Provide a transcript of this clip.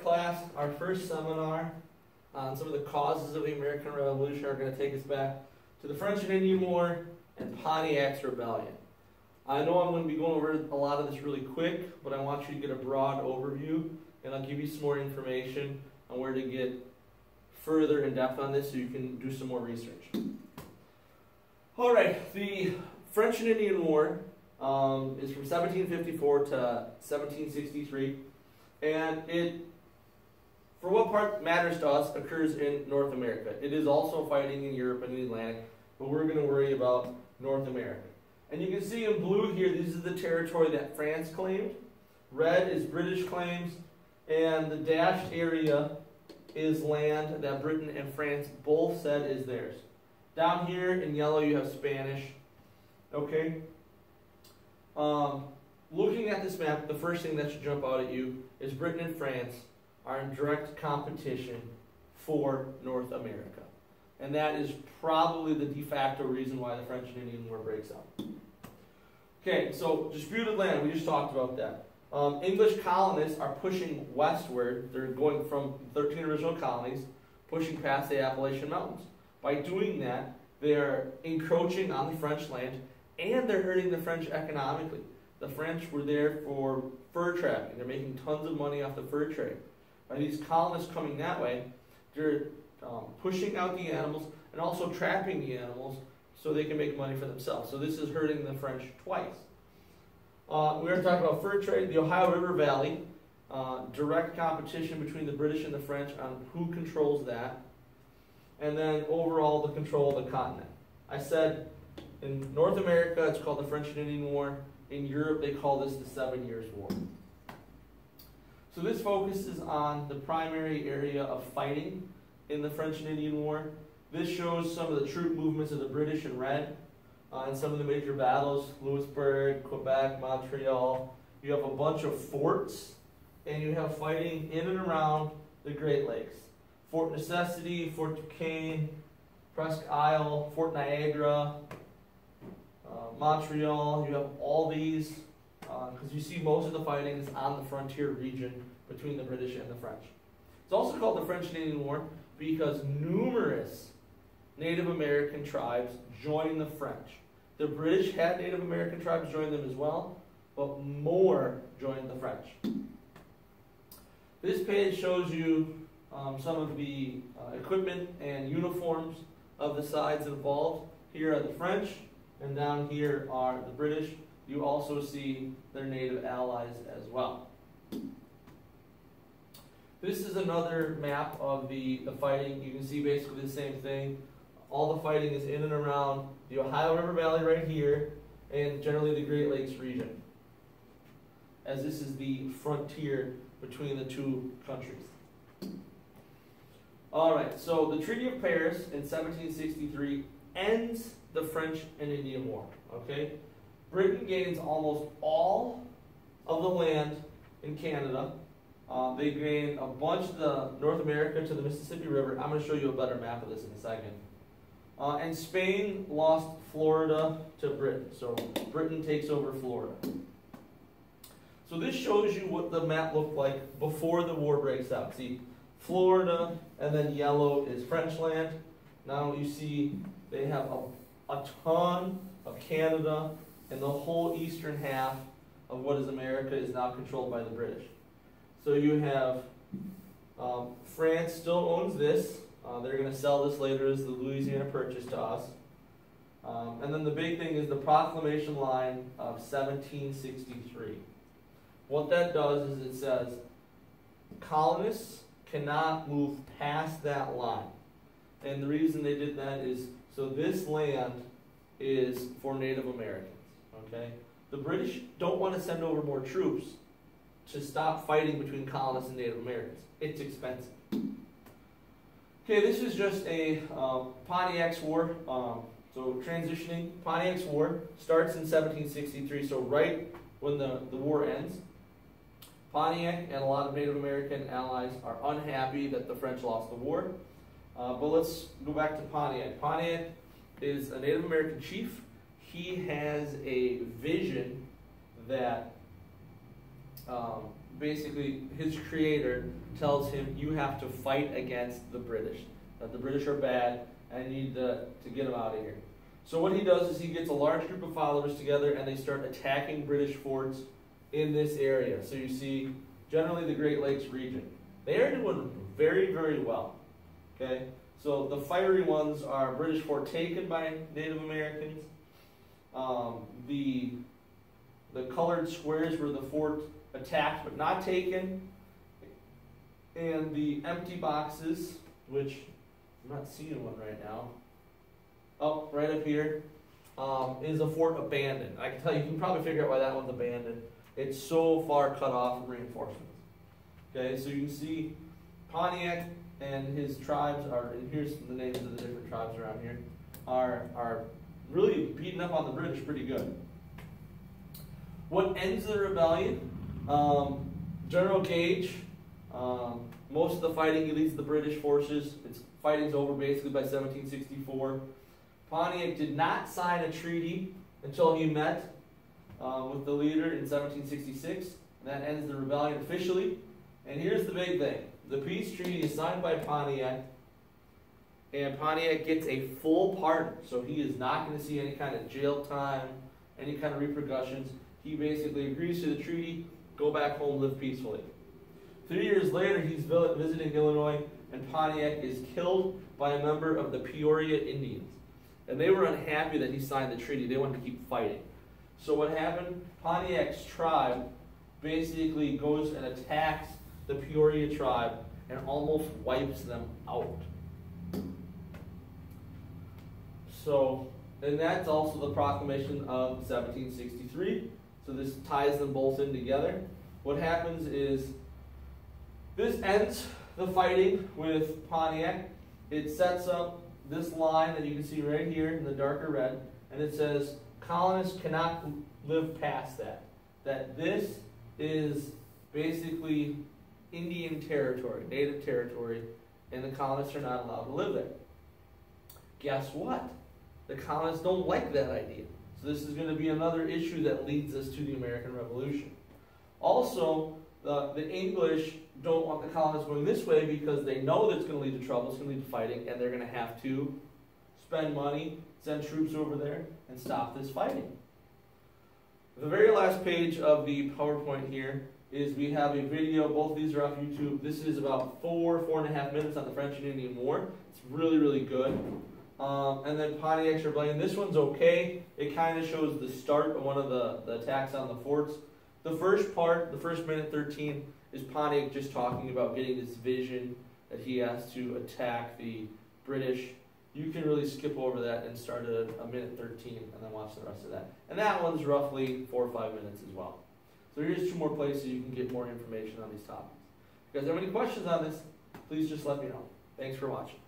class, our first seminar on some of the causes of the American Revolution are going to take us back to the French and Indian War and Pontiac's Rebellion. I know I'm going to be going over a lot of this really quick, but I want you to get a broad overview, and I'll give you some more information on where to get further in depth on this so you can do some more research. All right, the French and Indian War is from 1754 to 1763, and it, for what part matters to us, occurs in North America. It is also fighting in Europe and the Atlantic, but we're going to worry about North America. And you can see in blue here, this is the territory that France claimed. Red is British claims, and the dashed area is land that Britain and France both said is theirs. Down here in yellow you have Spanish. Okay? Looking at this map, the first thing that should jump out at you is Britain and France are in direct competition for North America. And that is probably the de facto reason why the French and Indian War breaks out. Okay, so disputed land, we just talked about that. English colonists are pushing westward. They're going from 13 original colonies, pushing past the Appalachian Mountains. By doing that, they're encroaching on the French land, and they're hurting the French economically. The French were there for fur trapping. They're making tons of money off the fur trade. By these colonists coming that way, they're pushing out the animals and also trapping the animals so they can make money for themselves. So this is hurting the French twice. We are talking about fur trade, the Ohio River Valley, direct competition between the British and the French on who controls that, and then overall the control of the continent. I said in North America it's called the French and Indian War. In Europe they call this the 7 Years' War. So this focuses on the primary area of fighting in the French and Indian War. This shows some of the troop movements of the British in red. In some of the major battles, Louisbourg, Quebec, Montreal. You have a bunch of forts, and you have fighting in and around the Great Lakes. Fort Necessity, Fort Duquesne, Presque Isle, Fort Niagara, Montreal. You have all these, because you see most of the fighting is on the frontier region between the British and the French. It's also called the French and Indian War because numerous Native American tribes joined the French. The British had Native American tribes join them as well, but more joined the French. This page shows you some of the equipment and uniforms of the sides involved. Here are the French, and down here are the British. You also see their native allies as well. This is another map of the fighting. You can see basically the same thing. All the fighting is in and around the Ohio River Valley right here, and generally the Great Lakes region, as this is the frontier between the two countries. All right, so the Treaty of Paris in 1763 ends the French and Indian War, okay? Britain gains almost all of the land in Canada. They gain a bunch of the North America to the Mississippi River. I'm going to show you a better map of this in a second. And Spain lost Florida to Britain. So Britain takes over Florida. So this shows you what the map looked like before the war breaks out. See, Florida, and then yellow is French land. Now you see they have a ton of Canada, and the whole eastern half of what is America is now controlled by the British. So you have France still owns this. They're going to sell this later as the Louisiana Purchase to us. And then the big thing is the proclamation line of 1763. What that does is it says colonists cannot move past that line. And the reason they did that is so this land is for Native Americans. Okay? The British don't want to send over more troops to stop fighting between colonists and Native Americans. It's expensive. Okay, this is just a Pontiac's War. So transitioning, Pontiac's War starts in 1763, so right when the war ends. Pontiac and a lot of Native American allies are unhappy that the French lost the war. But let's go back to Pontiac. Pontiac is a Native American chief. He has a vision that basically his creator tells him, you have to fight against the British. That the British are bad and you need to get them out of here. So what he does is he gets a large group of followers together and they start attacking British forts in this area. So you see generally the Great Lakes region. They are doing very, very well. Okay? So the fiery ones are British fort taken by Native Americans. The colored squares were the fort attacked but not taken. And the empty boxes, which I'm not seeing one right now. Oh, right up here, is a fort abandoned. I can tell you, you can probably figure out why that one's abandoned. It's so far cut off from reinforcements. Okay, so you can see Pontiac and his tribes are, and here's the names of the different tribes around here, are really beating up on the British pretty good. What ends the rebellion? General Gage, most of the fighting, he leads the British forces. Fighting's over basically by 1764. Pontiac did not sign a treaty until he met with the leader in 1766. And that ends the rebellion officially. And here's the big thing. The peace treaty is signed by Pontiac, and Pontiac gets a full pardon. So he is not going to see any kind of jail time, any kind of repercussions. He basically agrees to the treaty, go back home, live peacefully. 3 years later, he's visiting Illinois, and Pontiac is killed by a member of the Peoria Indians. And they were unhappy that he signed the treaty. They wanted to keep fighting. So what happened? Pontiac's tribe basically goes and attacks the Peoria tribe and almost wipes them out. So, and that's also the proclamation of 1763. So this ties them both in together. What happens is this ends the fighting with Pontiac. It sets up this line that you can see right here in the darker red, and it says colonists cannot live past that. That this is basically Indian territory, native territory, and the colonists are not allowed to live there. Guess what? The colonists don't like that idea. So this is going to be another issue that leads us to the American Revolution. Also, the English don't want the colonists going this way because they know that it's going to lead to trouble, it's going to lead to fighting, and they're going to have to spend money, send troops over there, and stop this fighting. The very last page of the PowerPoint here is we have a video. Both of these are off YouTube. This is about 4.5 minutes on the French and Indian War. It's really, really good. And then Pontiac's Rebellion. This one's okay. It kind of shows the start of one of the attacks on the forts. The first part, the first minute 13, is Pontiac just talking about getting this vision that he has to attack the British. You can really skip over that and start at a minute 13 and then watch the rest of that. And that one's roughly 4 or 5 minutes as well. So here's 2 more places you can get more information on these topics. If you guys have any questions on this, please just let me know. Thanks for watching.